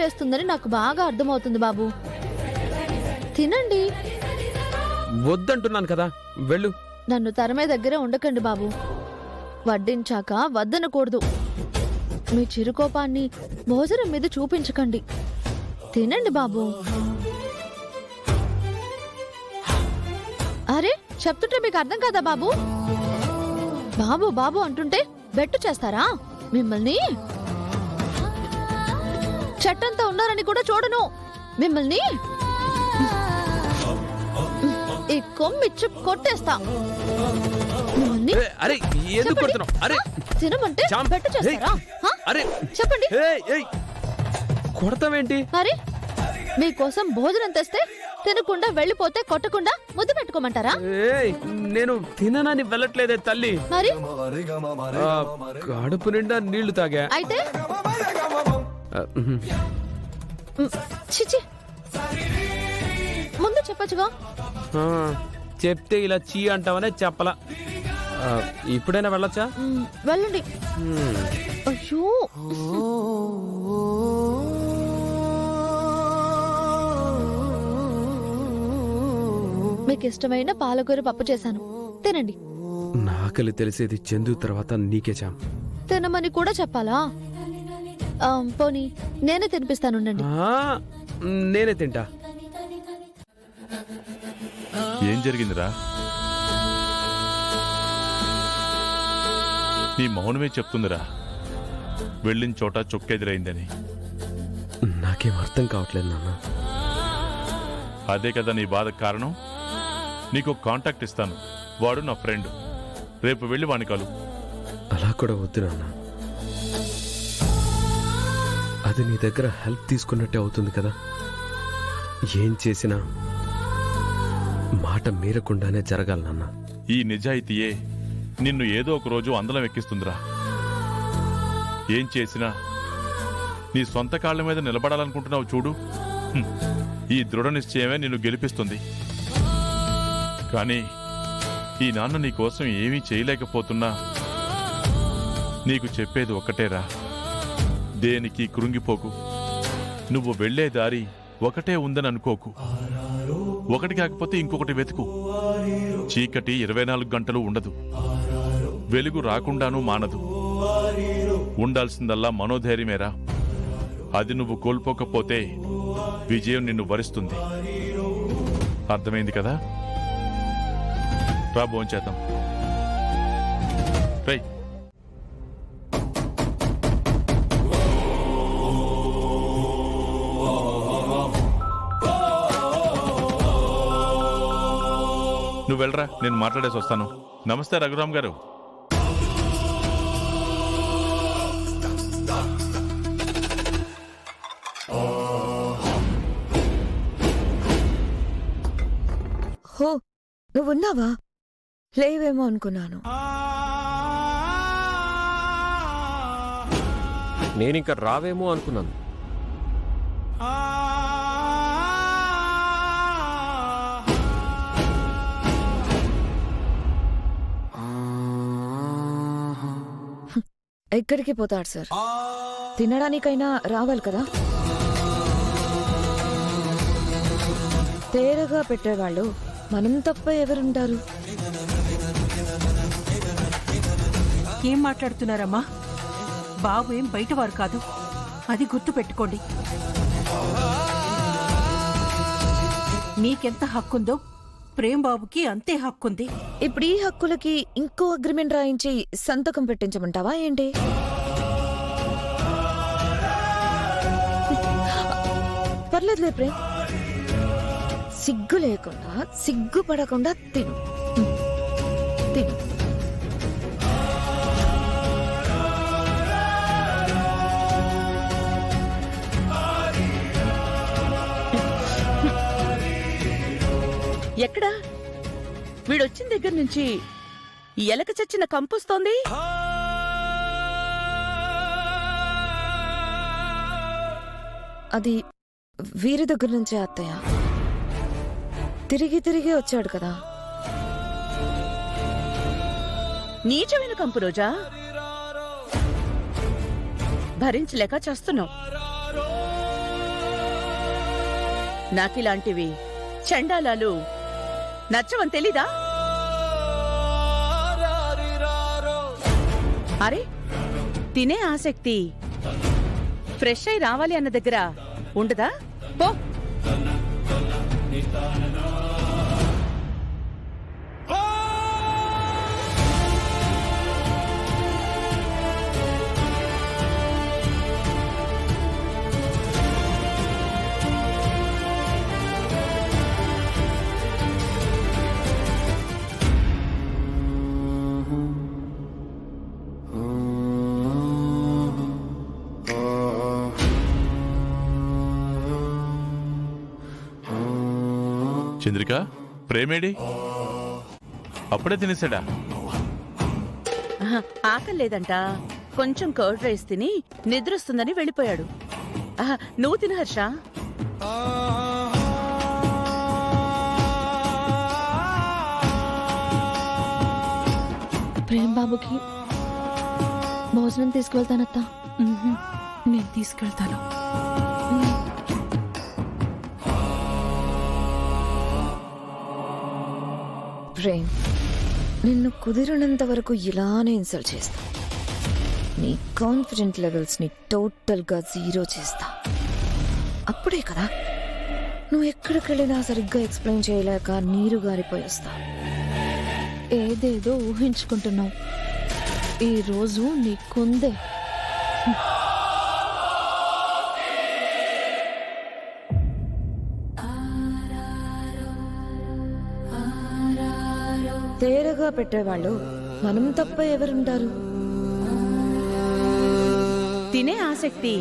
ఆకలేస్తుందని నాకు బాగా అర్థమవుతుంది బాబు. తినండి. వద్దంటున్నాను కదా, వెళ్ళు. నన్ను తరమే దగ్గరే ఉండకండి బాబు. వడ్డించాక వద్దనకూడదు. మీ చిరుకోపాన్ని భోజనం మీద చూపించకండి. తినండి బాబు. అరే, చెప్తుంటే మీకు అర్థం కాదా బాబు? బాబు బాబు అంటుంటే బెట్టు చేస్తారా? మిమ్మల్ని చెట్టంతా ఉన్నారని కూడా చూడను. మిమ్మల్ని ఈ కొమ్మిచ్చు కొట్టేస్తా. మిమ్మల్ని అరే ఎందుకు కొడుతున్నావ్? అరే తినమంటే బెట్టు చేస్తారా? అరే చెప్పండి. కొడతావేంటి? అరే, మీకోసం భోజనం తెస్తే తినకుండా వెళ్ళిపోతే కొట్టకుండా ముద్దు పెట్టుకోమంటారా? నేను తిననని వెళ్ళట్లేదే తల్లి. మరి కడుపు నిండా నీళ్లు తాగా. అయితే చిచి, ముందు చెప్పచ్చుగా. చెప్తే ఇలా చీ అంటావనే చెప్పలా. ఇప్పుడైనా వెళ్ళొచ్చా? వెళ్ళండి. అయ్యో, మీకు ఇష్టమైన పాలకూర పప్పు చేశాను, తినండి. నాకలి తెలిసేది చందు తర్వాత నీకే చాం. తినమని కూడా చెప్పాలా? పోనీ నేనే తినిపిస్తానుండండి. నేనే తింటా. ఏం జరిగిందిరా? నీ మౌనమే చెప్తుందిరా వెళ్ళిన చోట చొక్కెదిరైందని. నాకేం అర్థం కావట్లేదు నాన్న. అదే కదా నీ బాధకు కారణం. నీకు కాంటాక్ట్ ఇస్తాను, వాడు నా ఫ్రెండ్. రేపు వెళ్ళి వాణ్ణి కలు. అలా కూడా వద్దు నాన్న. అది నీ దగ్గర హెల్ప్ తీసుకున్నట్టే అవుతుంది కదా. ఏం చేసినా మాట మీరకుండానే జరగాలి నాన్న. ఈ నిజాయితీయే నిన్ను ఏదో ఒక రోజు అందలం ఎక్కిస్తుందిరా. ఏం చేసినా నీ సొంత కాళ్ల మీద నిలబడాలనుకుంటున్నావు చూడు, ఈ దృఢ నిశ్చయమే నిన్ను గెలిపిస్తుంది. కానీ ఈ నాన్న నీ కోసం ఏమీ చేయలేకపోతున్నా నీకు చెప్పేది ఒక్కటేరా, దేనికి కృంగిపోకు. నువ్వు వెళ్లే దారి ఒకటే ఉందని అనుకోకు. ఒకటి కాకపోతే ఇంకొకటి వెతుకు. చీకటి 24 గంటలు ఉండదు, వెలుగు రాకుండానూ మానదు. ఉండాల్సిందల్లా మనోధైర్యమేరా. అది నువ్వు కోల్పోకపోతే విజయం నిన్ను వరిస్తుంది. అర్థమైంది కదా? రా భోంచేద్దాం. రై, నువ్వు వెళ్ళరా, నేను మాట్లాడేసి వస్తాను. నమస్తే రఘురామ్ గారు. హో, నువ్వున్నావా? లేవేమో అనుకున్నాను. నేనింక రావేమో అనుకున్నాను. ఎక్కడికి పోతాడు సార్? తినడానికైనా రావాలి కదా. తేరగా పెట్టేవాళ్ళు మనం తప్ప ఎవరుంటారు? ఏం మాట్లాడుతున్నారమ్మా? బాబు ఏం బయటవారు కాదు, అది గుర్తు పెట్టుకోండి. మీకెంత హక్కుందో ప్రేమ్ బాబుకి అంతే హక్కుంది. ఇప్పుడు ఈ హక్కులకి ఇంకో అగ్రిమెంట్ రాయించి సంతకం పెట్టించమంటావా ఏంటి? పర్లేదులే ప్రేమ్, సిగ్గు లేకుండా సిగ్గుపడకుండా తిను. తిను. ఎక్కడా? వీడొచ్చిన దగ్గర నుంచి ఎలక చచ్చిన కంపుస్తోంది. అది వీరి దగ్గర నుంచే అత్తయ్య. తిరిగి తిరిగి వచ్చాడు కదా. నీచమైన కంపు రోజా, భరించలేక చేస్తున్నావు. నాకిలాంటివి చండాలాలు నచ్చవని తెలీదా? అరే, తినే ఆసక్తి ఫ్రెష్ అయి రావాలి అన్న దగ్గర ఉండదా? పో. చంద్రిక, ప్రేమేడి? అప్పుడే తినేసాడా? ఆహా, ఆకలి లేదంట. కొంచెం కర్డ్ రైస్ తిని నిద్రొస్తుందని వెళ్ళిపోయాడు. ఆహా, నువ్వు తిను హర్ష. ప్రేమ్ బాబుకి భోజనం తీసుకువెళ్తానత్తా. నేను తీసుకెళ్తాను. ప్రేమ్, నిన్ను కుదిరినంత వరకు ఇలానే ఇన్సల్ట్ చేస్తా. నీ కాన్ఫిడెంట్ లెవెల్స్ ని టోటల్ గా జీరో చేస్తా. అప్పుడే కదా నువ్వు ఎక్కడికి వెళ్ళినా సరిగ్గా ఎక్స్ప్లెయిన్ చేయలేక నీరు గారిపోయేస్తా. ఏదేదో ఊహించుకుంటున్నావు. ఈ రోజు నీకుందే. తేరగా పెట్టేవాళ్ళు మనం తప్ప ఎవరుంటారు? తినే ఆసక్తి